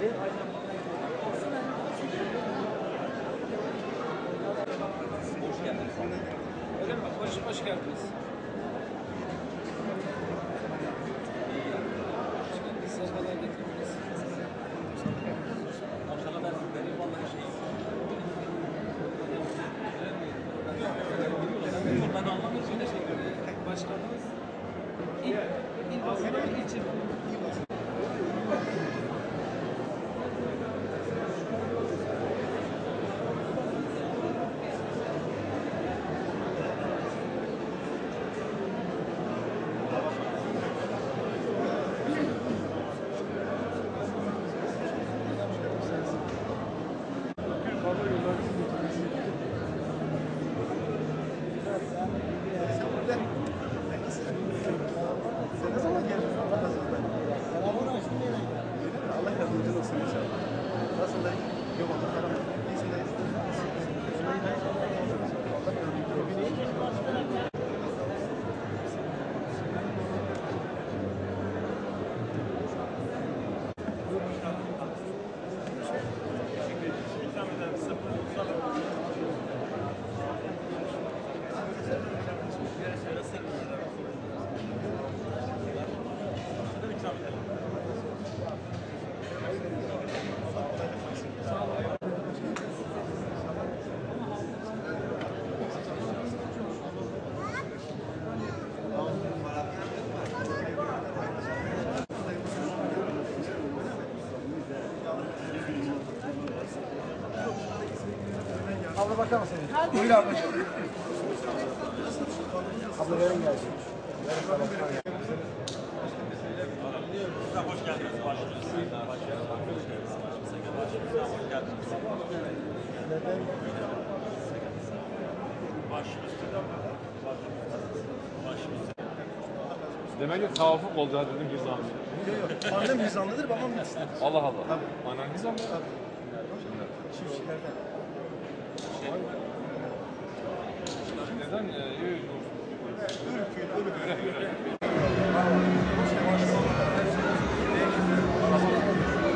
Hoş geldiniz. Sarmalar getirdiniz. Maşallah benim vallahi ben anlamıyorum böyle şeyleri. Başkanımız il basını ilçe Abla bakar mısın? Buyur ablacığım. Abla verin gelsin. Hoş geldiniz. Demek ki tavafuk olacak dedim Hizamlı. Yok. Annem Hizamlıdır, babam Bitlis'tir. Allah Allah. Tabii. Annen Hizamlı. Tabii. Çiftçilerden. Neden?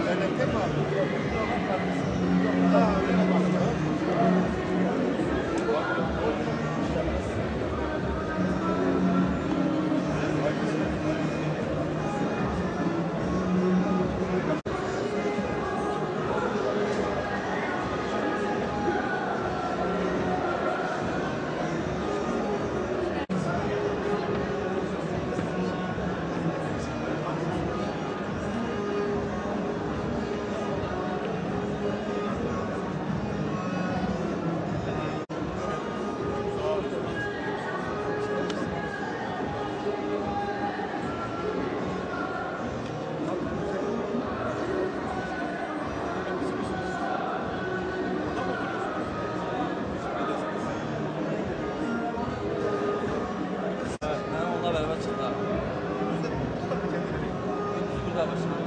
Dernekte mi abi? onunla beraber çıktı abi. Burada başkanım.